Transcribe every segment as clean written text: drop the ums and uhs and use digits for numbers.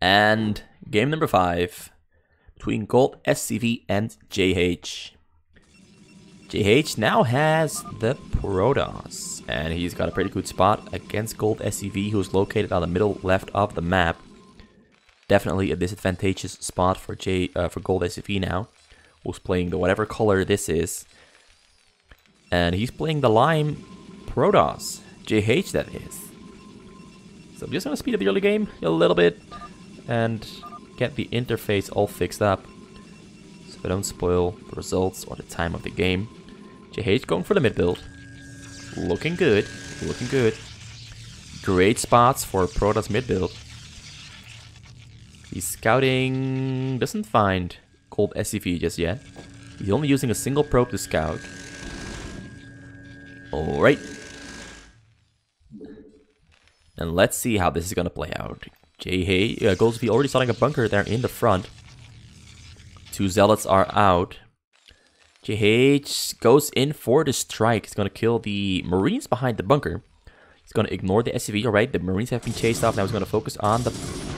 And game number 5 between GoldSCV and JH. JH now has the Protoss, and he's got a pretty good spot against GoldSCV, who's located on the middle left of the map. Definitely a disadvantageous spot for GoldSCV now, who's playing the whatever color this is. And he's playing the Lime Protoss, JH that is. So I'm just gonna speed up the early game a little bit and get the interface all fixed up so I don't spoil the results or the time of the game. JH going for the mid build. Looking good, looking good. Great spots for Protoss mid build. He's scouting, doesn't find GoldSCV just yet. He's only using a single probe to scout. Alright. And let's see how this is gonna play out. GoldSCV already starting a bunker there in the front. 2 zealots are out. JH goes in for the strike. He's gonna kill the Marines behind the bunker. He's gonna ignore the SCV. Alright, the Marines have been chased off. Now he's gonna focus on the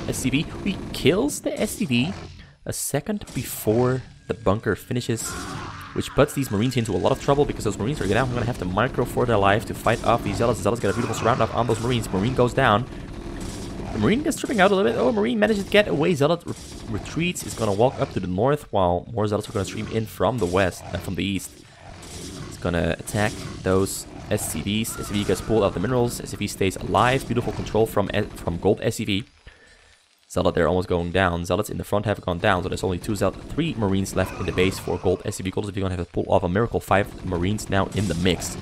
SCV. He kills the SCV a second before the bunker finishes, which puts these Marines into a lot of trouble because those Marines are now going to have to micro for their life to fight off these Zealots. Zealots get a beautiful surround off on those Marines. Marine goes down. The Marine gets tripping out a little bit. Oh, Marine manages to get away. Zealot retreats. Is going to walk up to the north while more Zealots are going to stream in from the west, from the east. He's going to attack those SCVs. SCV gets pulled out the minerals. SCV stays alive. Beautiful control from GoldSCV. Zealot there almost going down. Zealots in the front have gone down, so there's only 3 Marines left in the base for GoldSCV. GoldSCV gonna have to pull off a miracle. 5 Marines now in the mix.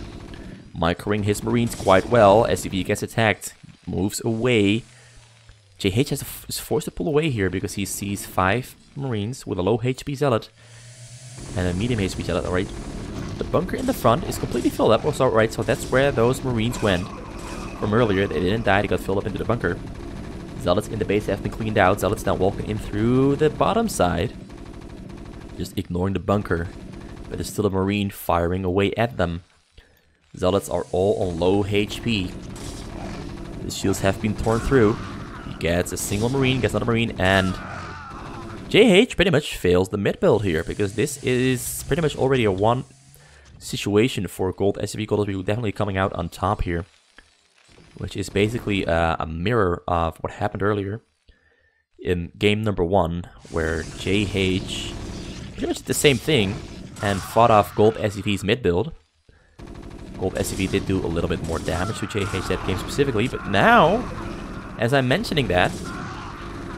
Microing his Marines quite well. SCV gets attacked, moves away. JH is forced to pull away here because he sees 5 Marines with a low HP Zealot and a medium HP Zealot. Alright, the bunker in the front is completely filled up. Also, right, so that's where those Marines went from earlier. They didn't die, they got filled up into the bunker. Zealots in the base have been cleaned out. Zealots now walking in through the bottom side. Just ignoring the bunker. But there's still a Marine firing away at them. Zealots are all on low HP. The shields have been torn through. He gets a single Marine, gets another Marine, and JH pretty much fails the mid build here, because this is pretty much already a one situation for GoldSCV. GoldSCV definitely coming out on top here, which is basically a mirror of what happened earlier in game number 1, where JH pretty much did the same thing and fought off GoldSCV's mid build. GoldSCV did do a little bit more damage to JH that game specifically, but now, as I'm mentioning that,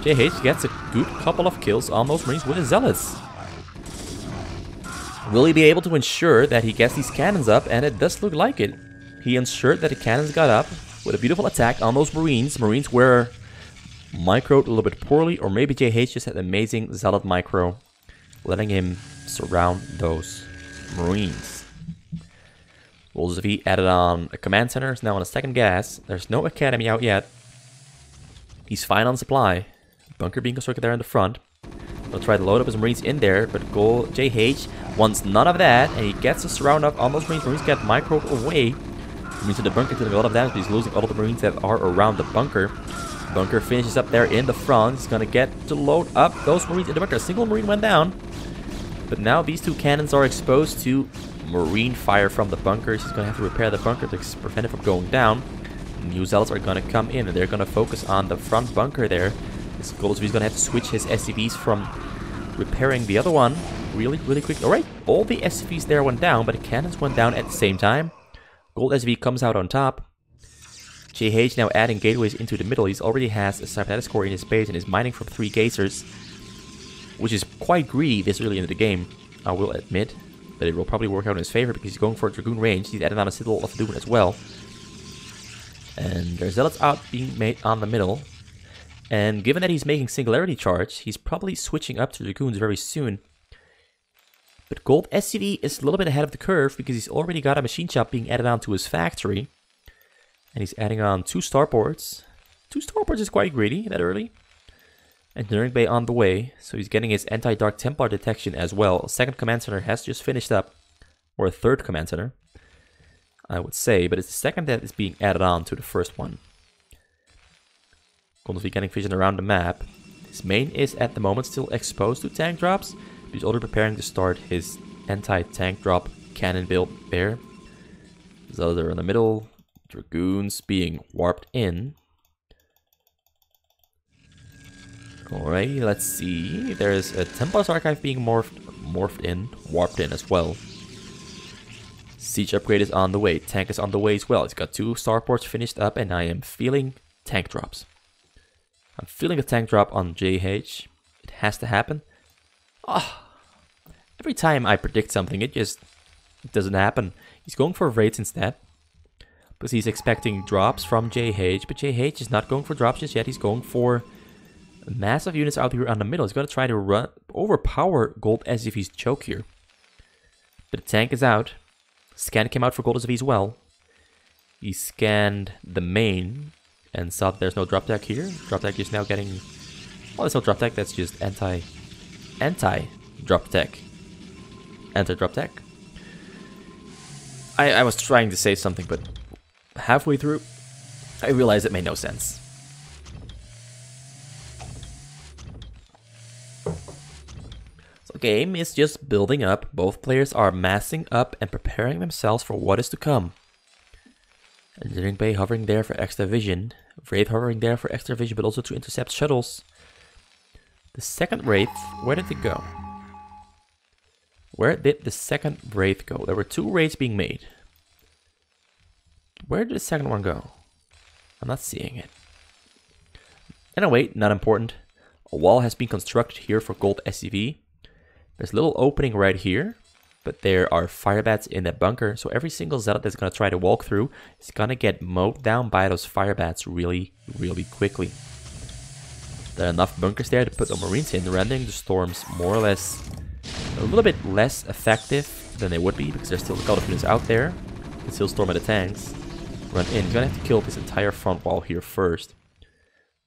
JH gets a good couple of kills on those Marines with his Zealots. Will he be able to ensure that he gets these cannons up? And it does look like it. He ensured that the cannons got up with a beautiful attack on those Marines. Marines were microed a little bit poorly, or maybe JH just had amazing Zealot micro, letting him surround those Marines. GoldSCV added on a command center, is now on a second gas. There's no academy out yet. He's fine on supply. Bunker being constructed there in the front. He'll try to load up his Marines in there, but JH wants none of that, and he gets a surround up on those Marines. Marines get microed away. Marines in the bunker doing a lot of damage, but he's losing all of the Marines that are around the bunker. Bunker finishes up there in the front. He's gonna get to load up those Marines in the bunker. A single Marine went down, but now these 2 cannons are exposed to Marine fire from the bunkers. He's gonna have to repair the bunker to prevent it from going down. New Zealots are gonna come in, and they're gonna focus on the front bunker there. GoldSCV is gonna have to switch his SCVs from repairing the other one really quick. Alright, all the SCVs there went down, but the cannons went down at the same time. GoldSCV comes out on top. JH now adding gateways into the middle. He already has a cybernetics core in his base and is mining from 3 geysers, which is quite greedy this early into the game, I will admit. But it will probably work out in his favor because he's going for a Dragoon range. He's added on a Citadel of Doom as well. And there's Zealots out being made on the middle. And given that he's making Singularity Charge, he's probably switching up to Dragoons very soon. But GoldSCV is a little bit ahead of the curve because he's already got a machine shop being added on to his factory. And he's adding on 2 starports. 2 starports is quite greedy that early. Engineering Bay on the way, so he's getting his anti-Dark Templar detection as well. A second command center has just finished up, or a third command center, I would say, but it's the second that is being added on to the first one. GoldSCV getting vision around the map. His main is at the moment still exposed to tank drops. He's already preparing to start his anti-tank drop cannon build there. Zealots are in the middle. Dragoons being warped in. Alright, let's see. There's a Templar's Archive being warped in as well. Siege upgrade is on the way. Tank is on the way as well. It's got 2 starports finished up, and I am feeling tank drops. I'm feeling a tank drop on JH. It has to happen. Every time I predict something, it doesn't happen. He's going for raids instead, because he's expecting drops from JH, but JH is not going for drops just yet. He's going for massive units out here on the middle. He's going to try to overpower GoldSCV's choke here. But the tank is out. Scan came out for GoldSCV as well. He scanned the main and saw that there's no drop deck here. Drop deck is now getting... well, there's no drop deck. That's just anti-drop deck. Anti-drop deck. I was trying to say something, but halfway through, I realized it made no sense. So the game is just building up. Both players are massing up and preparing themselves for what is to come. Engineering Bay hovering there for extra vision. Wraith hovering there for extra vision, but also to intercept shuttles. The second Wraith, where did it go? Where did the second Wraith go? There were 2 Wraiths being made. Where did the second one go? I'm not seeing it. Anyway, not important. A wall has been constructed here for GoldSCV. There's a little opening right here, but there are fire bats in that bunker, so every single zealot that's going to try to walk through is going to get mowed down by those fire bats really, really quickly. There are enough bunkers there to put the marines in, rendering the storms more or less a little bit less effective than they would be, because there's still a couple of units out there. You can still storm at the tanks. Run in. He's going to have to kill this entire front wall here first.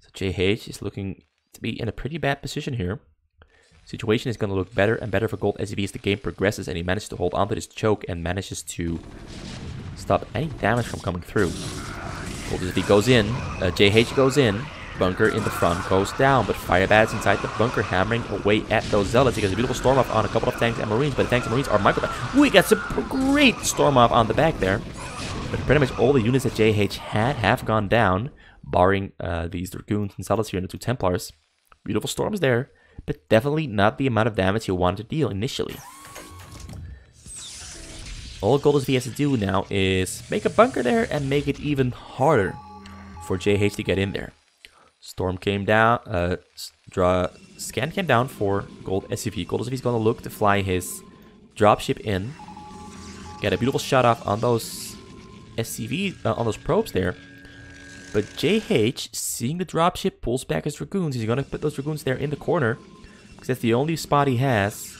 So JH is looking to be in a pretty bad position here. Situation is going to look better and better for GoldSCV as the game progresses, and he manages to hold onto this choke and manages to stop any damage from coming through. GoldSCV goes in, JH goes in, bunker in the front goes down, but fire bats inside the bunker hammering away at those zealots. He gets a beautiful storm off on a couple of tanks and marines, but the tanks and marines are micro. We got some great storm off on the back there. But pretty much all the units that JH had have gone down, barring these dragoons and zealots here and the 2 Templars. Beautiful storms there, but definitely not the amount of damage you wanted to deal initially. All GoldSCV has to do now is make a bunker there and make it even harder for JH to get in there. Storm came down, scan came down for GoldSCV. GoldSCV is going to look to fly his dropship in, get a beautiful shot off on those SCV, on those probes there. But JH, seeing the dropship, pulls back his dragoons. He's going to put those dragoons there in the corner, because that's the only spot he has.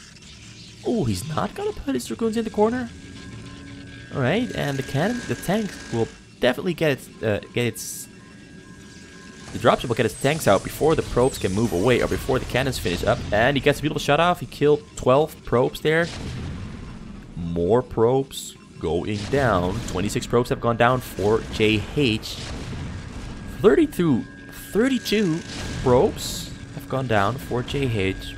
Oh, he's not going to put his dragoons in the corner. Alright, and the tank will definitely get its the dropship will get its tanks out before the probes can move away, or before the cannons finish up. And he gets a beautiful shot off. He killed 12 probes there. More probes going down. 26 probes have gone down for JH. 32 probes have gone down for JH.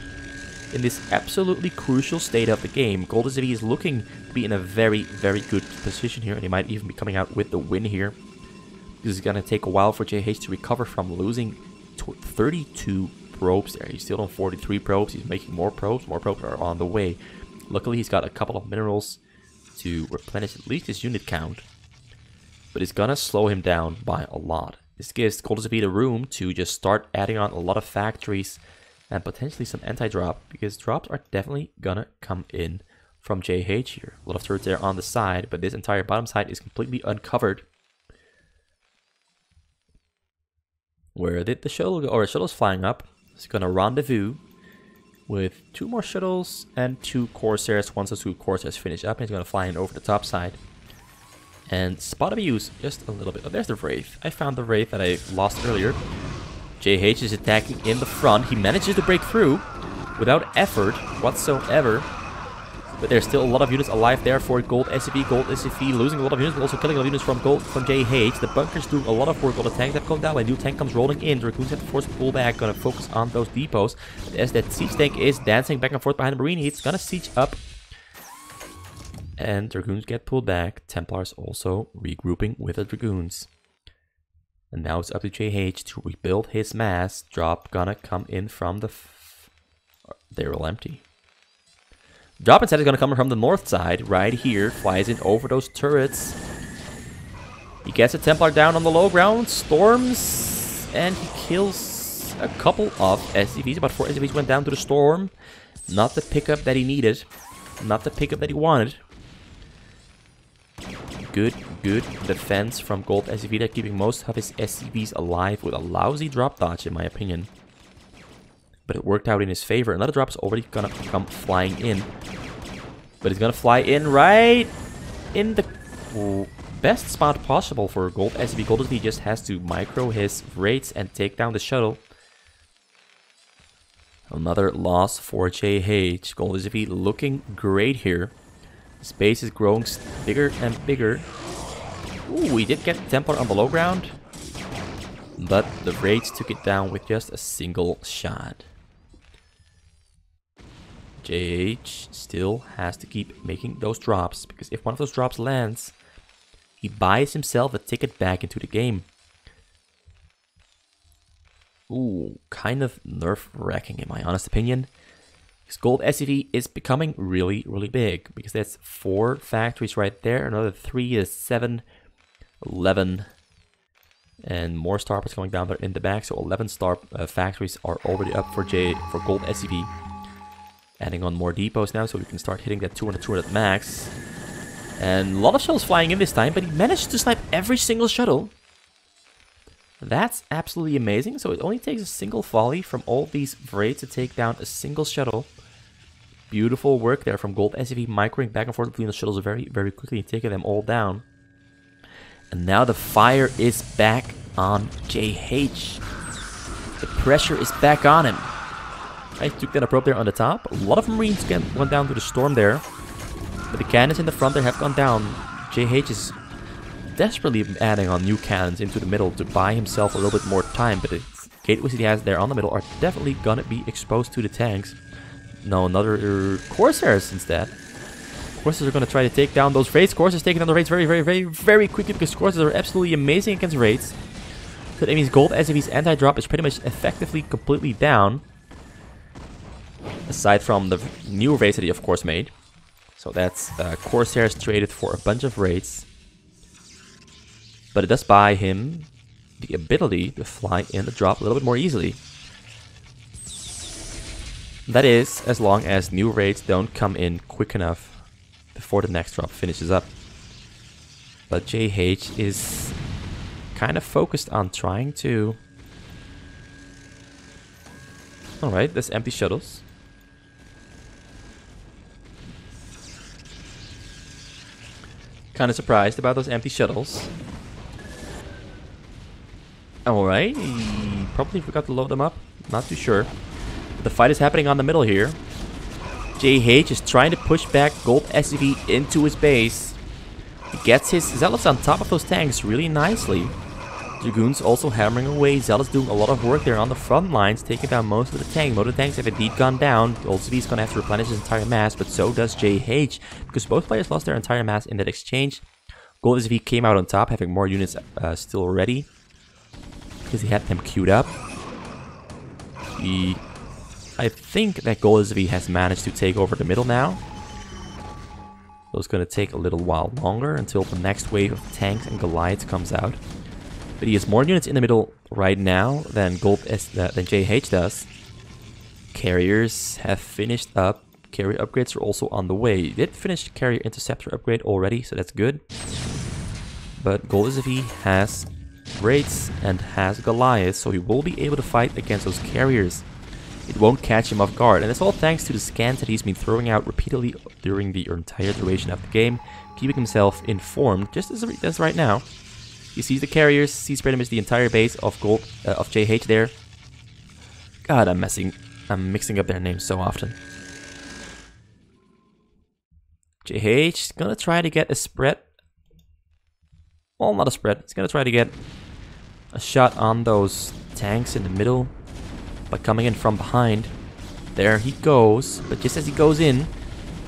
In this absolutely crucial state of the game, GoldSCV is looking to be in a very, very good position here, and he might even be coming out with the win here. This is going to take a while for JH to recover from losing 32 probes there. He's still on 43 probes. He's making more probes. More probes are on the way. Luckily, he's got a couple of minerals to replenish at least his unit count. But it's going to slow him down by a lot. This gives GoldSCV the room to just start adding on a lot of factories and potentially some anti-drop, because drops are definitely going to come in from JH here. A lot of turrets there on the side, but this entire bottom side is completely uncovered. Where did the shuttle go? Or the shuttle's flying up. It's going to rendezvous with 2 more shuttles and 2 Corsairs. Once those 2 Corsairs finish up, and he's going to fly in over the top side. And spot abuse just a little bit. Oh, there's the Wraith. I found the Wraith that I lost earlier. JH is attacking in the front. He manages to break through without effort whatsoever. But there's still a lot of units alive there for GoldSCV. GoldSCV losing a lot of units, but also killing a lot of units from JH. The bunkers do a lot of work. All the tanks have come down. A new tank comes rolling in. Dragoons have to force pull back. Gonna focus on those depots. But as that siege tank is dancing back and forth behind the Marine, it's gonna siege up. And Dragoons get pulled back. Templars also regrouping with the Dragoons. And now it's up to JH to rebuild his mass. Drop gonna come in from the... They're all empty. Drop instead is going to come from the north side, right here. Flies in over those turrets. He gets a Templar down on the low ground, storms, and he kills a couple of SCVs. About 4 SCVs went down to the storm. Not the pickup that he needed. Not the pickup that he wanted. Good defense from GoldSCV. They're keeping most of his SCVs alive with a lousy drop dodge, in my opinion. But it worked out in his favor. Another drop is already gonna come flying in. But he's gonna fly in right in the best spot possible for GoldSCV. GoldSCV just has to micro his raids and take down the shuttle. Another loss for JH. GoldSCV looking great here. His base is growing bigger and bigger. Ooh, we did get Templar on the low ground. But the raids took it down with just a single shot. JH still has to keep making those drops, because if one of those drops lands, he buys himself a ticket back into the game. Ooh, kind of nerve-wracking in my honest opinion. Because GoldSCV is becoming really, really big, because that's 4 factories right there, another 3 is 7, 11, and more starports going down there in the back, so 11 factories are already up for GoldSCV. Adding on more depots now, so we can start hitting that 200 max. And a lot of shuttles flying in this time, but he managed to snipe every single shuttle. That's absolutely amazing. So it only takes a single volley from all these raids to take down a single shuttle. Beautiful work there from GoldSCV, microing back and forth between the shuttles very, very quickly, taking them all down. And now the fire is back on JH. The pressure is back on him. I took that approach there on the top. A lot of Marines went down to the storm there. But the cannons in the front there have gone down. JH is desperately adding on new cannons into the middle to buy himself a little bit more time. But the gateways he has there on the middle are definitely gonna be exposed to the tanks. No, another Corsairs instead. Corsairs are gonna try to take down those raids. Corsairs taking down the raids very, very, very, very quickly, because Corsairs are absolutely amazing against raids. So that means GoldSCV's anti-drop is pretty much effectively completely down. Aside from the new raids that he of course made. So that's Corsairs traded for a bunch of raids. But it does buy him the ability to fly in the drop a little bit more easily. That is, as long as new raids don't come in quick enough before the next drop finishes up. But JH is kind of focused on trying to... Alright, there's empty shuttles. Kind of surprised about those empty shuttles. Alright, he probably forgot to load them up. Not too sure. But the fight is happening on the middle here. JH is trying to push back GoldSCV into his base. He gets his Zealots on top of those tanks really nicely. Dragoons also hammering away. Zealots doing a lot of work there on the front lines, taking down most of the tanks. Most of the tanks have indeed gone down. GoldSCV is going to have to replenish his entire mass, but so does JH, because both players lost their entire mass in that exchange. GoldSCV came out on top, having more units still ready, because he had them queued up. I think that GoldSCV has managed to take over the middle now. So it's going to take a little while longer until the next wave of tanks and Goliaths comes out. But he has more units in the middle right now than JH does. Carriers have finished up. Carrier upgrades are also on the way. He did finish the carrier interceptor upgrade already, so that's good. But GoldSCV has raids and has Goliaths, so he will be able to fight against those carriers. It won't catch him off guard, and it's all thanks to the scans that he's been throwing out repeatedly during the entire duration of the game, keeping himself informed, just as right now. He sees the carriers, sees pretty much the entire base of JH there. God, I'm mixing up their names so often. JH gonna try to get a spread. Well, not a spread. He's gonna try to get a shot on those tanks in the middle by coming in from behind. There he goes, but just as he goes in,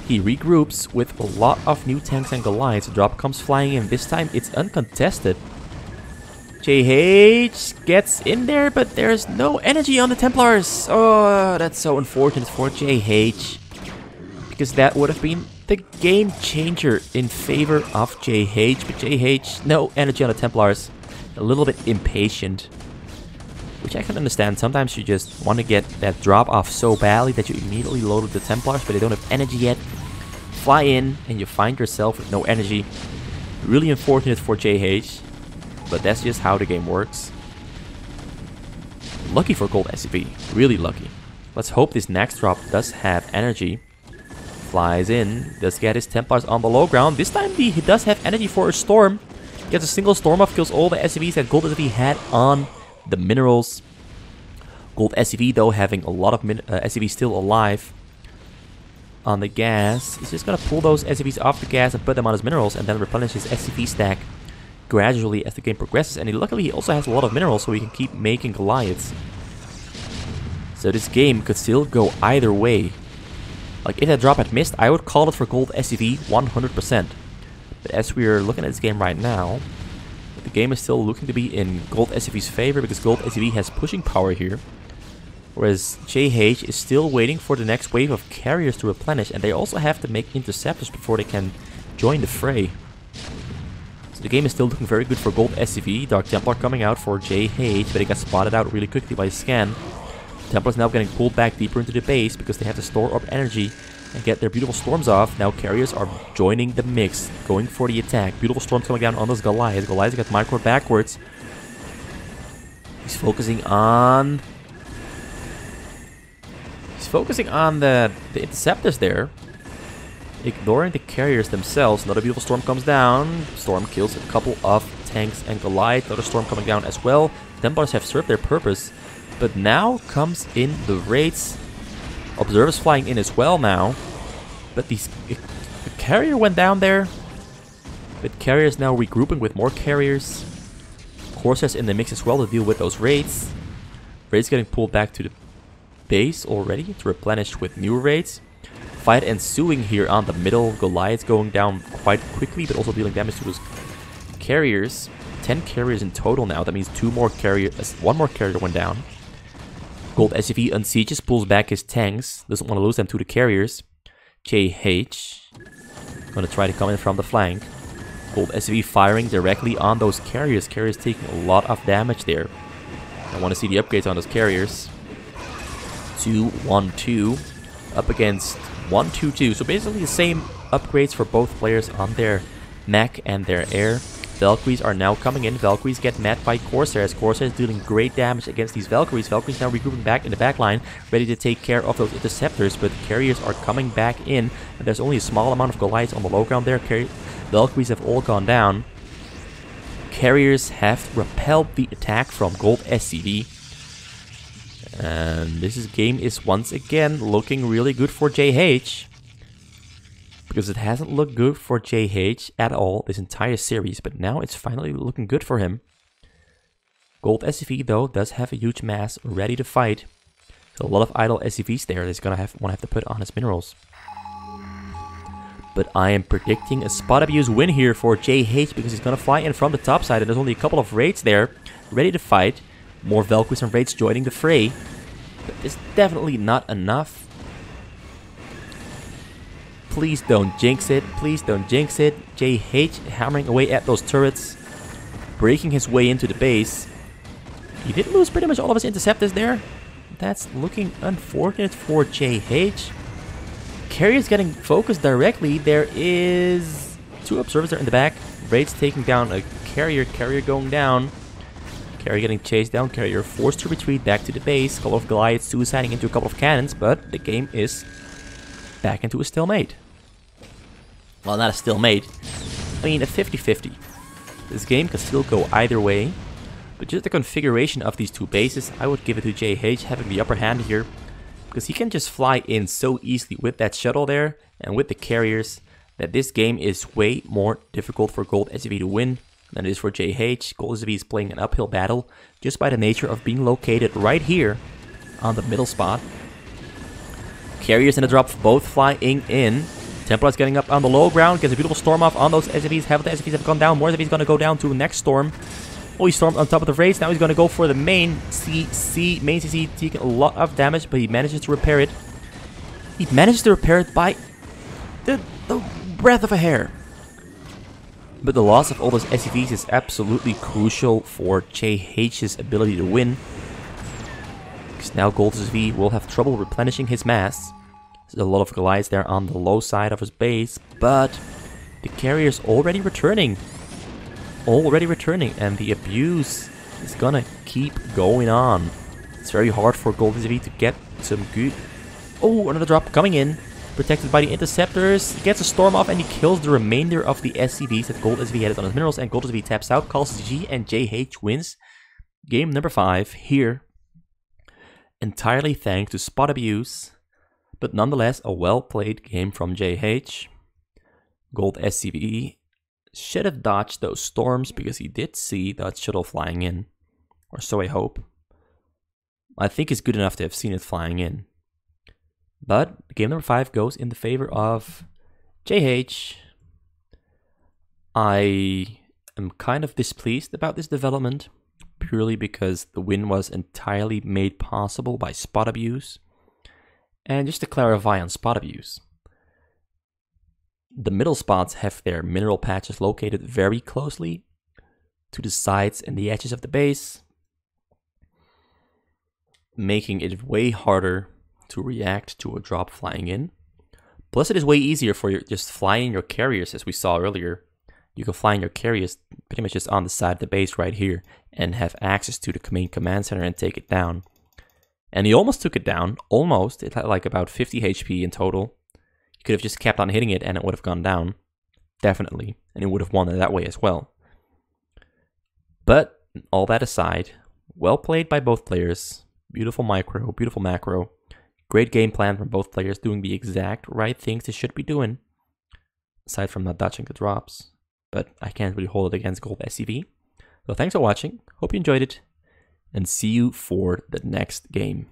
he regroups with a lot of new tanks and Goliaths. The drop comes flying in. This time it's uncontested. JH gets in there, but there's no energy on the Templars. Oh, that's so unfortunate for JH. Because that would have been the game changer in favor of JH. But JH, no energy on the Templars. A little bit impatient. Which I can understand. Sometimes you just want to get that drop off so badly that you immediately load with the Templars, but they don't have energy yet. Fly in, and you find yourself with no energy. Really unfortunate for JH. But that's just how the game works. Lucky for GoldSCV. Really lucky. Let's hope this next drop does have energy. Flies in. Does get his Templars on the low ground. This time he does have energy for a storm. Gets a single storm off. Kills all the SCVs that GoldSCV had on the minerals. GoldSCV though having a lot of SCVs still alive on the gas. He's just gonna pull those SCVs off the gas and put them on his minerals and then replenish his SCV stack gradually as the game progresses. And luckily he also has a lot of minerals so he can keep making Goliaths. So this game could still go either way. Like if that drop had missed, I would call it for GoldSCV 100%. But as we are looking at this game right now, the game is still looking to be in GoldSCV's favor because GoldSCV has pushing power here. Whereas JH is still waiting for the next wave of carriers to replenish, and they also have to make interceptors before they can join the fray. So the game is still looking very good for GoldSCV. Dark Templar coming out for JH, but he got spotted out really quickly by Scan. Templars now getting pulled back deeper into the base because they have to store up energy and get their beautiful storms off. Now carriers are joining the mix, going for the attack. Beautiful storms coming down on those Goliaths. Goliaths got micro backwards. He's focusing on the interceptors there, ignoring the carriers themselves. Another beautiful storm comes down. Storm kills a couple of tanks and Goliath. Another storm coming down as well. Templars have served their purpose, but now comes in the raids. Observers flying in as well now, but the carrier went down there. But carriers now regrouping with more carriers. Corsairs in the mix as well to deal with those raids. Raids getting pulled back to the base already to replenish with new raids. Fight ensuing here on the middle. Goliaths going down quite quickly, but also dealing damage to those carriers. 10 carriers in total now. That means one more carrier went down. GoldSCV unsieges, pulls back his tanks. Doesn't want to lose them to the carriers. JH gonna try to come in from the flank. GoldSCV firing directly on those carriers. Carriers taking a lot of damage there. I want to see the upgrades on those carriers. 2-1-2 up against 1-2-2. So basically the same upgrades for both players on their mech and their air. Valkyries are now coming in. Valkyries get met by Corsairs. Corsairs dealing great damage against these Valkyries. Valkyries now regrouping back in the back line, ready to take care of those interceptors, but carriers are coming back in. And there's only a small amount of Goliaths on the low ground there. Valkyries have all gone down. Carriers have repelled the attack from GoldSCV. And this game is once again looking really good for JH. Because it hasn't looked good for JH at all this entire series, but now it's finally looking good for him. GoldSCV though does have a huge mass ready to fight. So a lot of idle SCVs there that he's gonna want to have to put on his minerals. But I am predicting a spot abuse win here for JH because he's gonna fly in from the top side and there's only a couple of raids there ready to fight. More Valkyries and raids joining the fray. But it's definitely not enough. Please don't jinx it. Please don't jinx it. JH hammering away at those turrets. Breaking his way into the base. He did lose pretty much all of his interceptors there. That's looking unfortunate for JH. Carriers getting focused directly. There is 2 observers there in the back. Raids taking down a carrier. Carrier going down. Carrier getting chased down. Carrier forced to retreat back to the base. A couple of Goliaths suiciding into a couple of cannons. But the game is back into a stalemate. Well, not a stalemate. I mean, a 50-50. This game can still go either way. But just the configuration of these 2 bases, I would give it to JH having the upper hand here. Because he can just fly in so easily with that shuttle there. And with the carriers that this game is way more difficult for GoldSCV to win than it is for JH. GoldSCV is playing an uphill battle just by the nature of being located right here on the middle spot. Carriers in the drop both flying in. Templar's getting up on the low ground, gets a beautiful storm off on those SCVs. Half of the SCVs have gone down. More SCVs going to go down to the next storm. Oh, he stormed on top of the race. Now he's going to go for the main CC. Main CC taking a lot of damage, but he manages to repair it. He manages to repair it by the breath of a hair. But the loss of all those SCVs is absolutely crucial for JH's ability to win. Because now GoldSCV will have trouble replenishing his mass. There's a lot of Goliaths there on the low side of his base, but the carrier's already returning. And the abuse is gonna keep going on. It's very hard for GoldSCV to get some good... Oh, another drop coming in. Protected by the interceptors. He gets a storm off and he kills the remainder of the SCVs that GoldSCV had on his minerals. And GoldSCV taps out, calls GG, and JH wins game number 5 here. Entirely thanks to spot abuse. But nonetheless, a well-played game from JH. GoldSCV should have dodged those storms because he did see that shuttle flying in. Or so I hope. I think it's good enough to have seen it flying in. But game number 5 goes in the favor of JH. I am kind of displeased about this development. Purely because the win was entirely made possible by spot abuse. And just to clarify on spot abuse, the middle spots have their mineral patches located very closely to the sides and the edges of the base, making it way harder to react to a drop flying in. Plus it is way easier for just flying your carriers, as we saw earlier. You can fly in your carriers pretty much just on the side of the base right here and have access to the main command center and take it down. And he almost took it down, almost. It had like about 50 HP in total. You could have just kept on hitting it and it would have gone down. Definitely. And it would have won it that way as well. But, all that aside, well played by both players. Beautiful micro, beautiful macro. Great game plan from both players, doing the exact right things they should be doing. Aside from not dodging the drops. But I can't really hold it against GoldSCV. So thanks for watching. Hope you enjoyed it. And see you for the next game.